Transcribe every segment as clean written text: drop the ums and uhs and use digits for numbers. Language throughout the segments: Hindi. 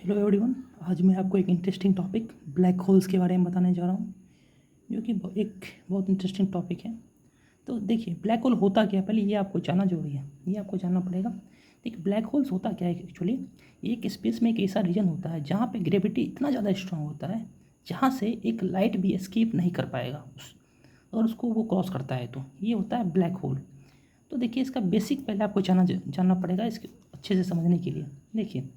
Hello everyone. आज मैं आपको एक इंटरेस्टिंग टॉपिक ब्लैक होल्स के बारे में बताने जा रहा हूँ, जो कि एक बहुत इंटरेस्टिंग टॉपिक है। तो देखिए, ब्लैक होल होता क्या है, पहले ये आपको जानना जरूरी है, ये आपको जानना पड़ेगा। देखिए, ब्लैक होल्स होता क्या है एक्चुअली। एक स्पेस में एक ऐसा रीजन होता है जहाँ पे ग्रेविटी इतना ज़्यादा स्ट्रांग होता है जहाँ से एक लाइट भी एस्केप नहीं कर पाएगा अगर उसको वो क्रॉस करता है, तो ये होता है ब्लैक होल। तो देखिए, इसका बेसिक पहले आपको जानना पड़ेगा इसके अच्छे से समझने के लिए। देखिए,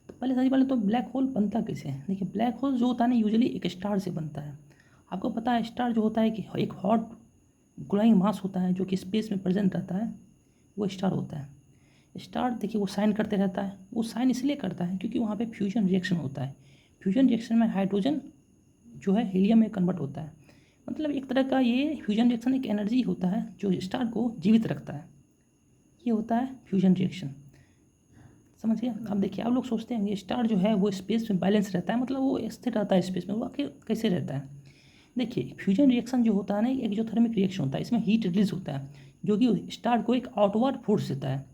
तो सबसे पहले तो ब्लैक होल बनता कैसे है। देखिए, ब्लैक होल जो होता है ना, यूजुअली एक स्टार से बनता है। आपको पता है स्टार जो होता है कि एक हॉट ग्लोइंग मास होता है जो कि स्पेस में प्रेजेंट रहता है, वो स्टार होता है। स्टार देखिए, वो शाइन करते रहता है। वो शाइन इसलिए करता है क्योंकि वहाँ पे फ्यूजन रिएक्शन होता है। फ्यूजन रिएक्शन में हाइड्रोजन जो है हीलियम में कन्वर्ट होता है। मतलब एक तरह का ये फ्यूजन रिएक्शन एक एनर्जी होता है जो स्टार को जीवित रखता है। ये होता है फ्यूजन रिएक्शन। समझ गया। अब देखिए, आप लोग सोचते हैं ये स्टार जो है वो स्पेस में बैलेंस रहता है, मतलब वो स्थिर रहता है स्पेस में, वो आखिर कैसे रहता है। देखिए, फ्यूजन रिएक्शन जो होता है ना, एक जो थर्मिक रिएक्शन होता है, इसमें हीट रिलीज होता है जो कि स्टार को एक आउटवर्ड फोर्स देता है।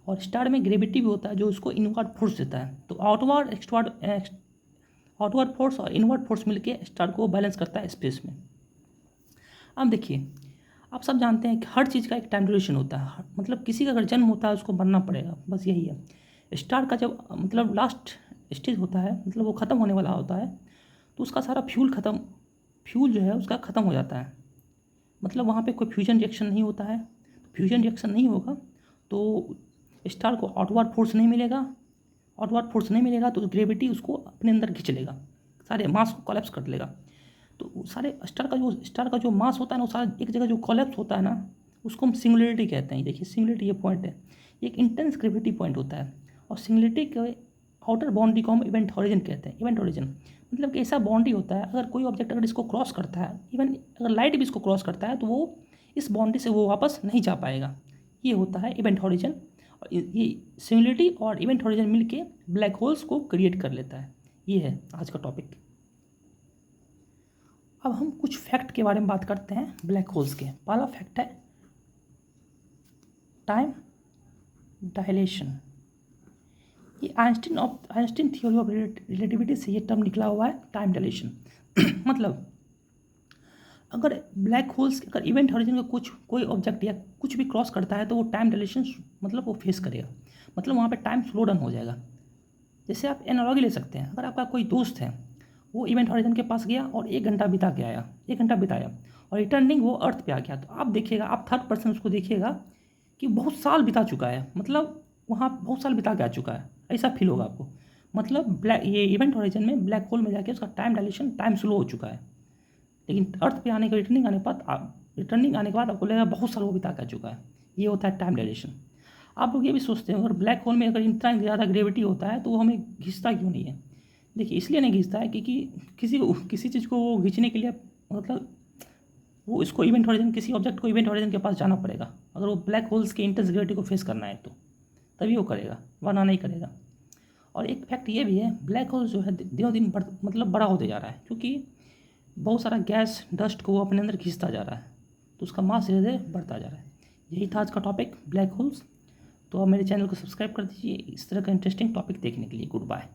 और स्टार में ग्रेविटी भी होता है जो उसको इनवर्ड फोर्स देता है। तो आउटवर्ड फोर्स और इनवर्ड फोर्स मिलकर स्टार को बैलेंस करता है स्पेस में। अब देखिए, आप सब जानते हैं कि हर चीज़ का एक टाइम ड्यूरेशन होता है, मतलब किसी का अगर जन्म होता है उसको मरना पड़ेगा, बस यही है। स्टार का जब मतलब लास्ट स्टेज होता है, मतलब वो ख़त्म होने वाला होता है, तो उसका सारा फ्यूल जो है उसका ख़त्म हो जाता है। मतलब वहाँ पे कोई फ्यूजन रिएक्शन नहीं होता है। फ्यूजन रिएक्शन नहीं होगा तो स्टार को आउटवर्ड फोर्स नहीं मिलेगा, तो ग्रेविटी उसको अपने अंदर खींच लेगा, सारे मास को कोलैप्स कर लेगा। तो सारे स्टार का जो मास होता है ना, वो सारा एक जगह जो कोलैप्स होता है ना, उसको हम सिंगुलरिटी कहते हैं। देखिए, सिंगुलरिटी ये पॉइंट है, एक इंटेंस ग्रेविटी पॉइंट होता है। और सिंगुलरिटी के आउटर बाउंड्री को हम इवेंट हॉरिजन कहते हैं। इवेंट हॉरिजन मतलब कि ऐसा बाउंड्री होता है, अगर कोई ऑब्जेक्ट अगर इसको क्रॉस करता है, इवन अगर लाइट भी इसको क्रॉस करता है, तो वो इस बाउंड्री से वो वापस नहीं जा पाएगा। ये होता है इवेंट हॉरिजन। और ये सिंगुलरिटी और इवेंट हॉरिजन मिलके ब्लैक होल्स को क्रिएट कर लेता है। ये है आज का टॉपिक। अब हम कुछ फैक्ट के बारे में बात करते हैं ब्लैक होल्स के। पहला फैक्ट है टाइम डायलेशन। ये आइंस्टीन थ्योरी ऑफ रिलेटिविटी से ये टर्म निकला हुआ है, टाइम डायलेशन। मतलब अगर ब्लैक होल्स अगर इवेंट हॉरिजन का कोई ऑब्जेक्ट या कुछ भी क्रॉस करता है, तो वो टाइम डायलेशन मतलब वो फेस करेगा, मतलब वहाँ पे टाइम स्लो डाउन हो जाएगा। जैसे आप एनालॉजी ले सकते हैं, अगर आपका कोई दोस्त है, वो इवेंट हॉरिजन के पास गया और 1 घंटा बिता के आया, 1 घंटा बिताया और रिटर्निंग वो अर्थ पे आ गया, तो आप देखिएगा, आप थर्ड पर्सन उसको देखिएगा कि बहुत साल बिता चुका है, मतलब वहाँ बहुत साल बिता के आ चुका है, ऐसा फील होगा आपको। मतलब ये इवेंट हॉरिजन में ब्लैक होल में जाके उसका टाइम डायलेशन टाइम स्लो हो चुका है। लेकिन अर्थ पे आने के रिटर्निंग आने के बाद आपको लगेगा बहुत साल वो बिता के आ चुका है। ये होता है टाइम डायलेशन। आप लोग ये भी सोचते हैं, अगर ब्लैक होल में अगर इतना ज़्यादा ग्रेविटी होता है तो वो हमें घिसता क्यों नहीं है। देखिए, इसलिए नहीं घिसता है क्योंकि किसी चीज़ को वो खींचने के लिए, मतलब वो इसको इवेंट हॉरिजन, किसी ऑब्जेक्ट को इवेंट हॉरिजन के पास जाना पड़ेगा, अगर वो ब्लैक होल्स के इंटेंस ग्रेविटी को फेस करना है तो तभी वो करेगा, वरना नहीं करेगा। और एक फैक्ट ये भी है, ब्लैक होल जो है दिनों दिन मतलब बड़ा होते जा रहा है, क्योंकि बहुत सारा गैस डस्ट को वो अपने अंदर खींचता जा रहा है, तो उसका मास धीरे धीरे बढ़ता जा रहा है। यही था आज का टॉपिक, ब्लैक होल्स। तो आप मेरे चैनल को सब्सक्राइब कर दीजिए इस तरह का इंटरेस्टिंग टॉपिक देखने के लिए। Good bye.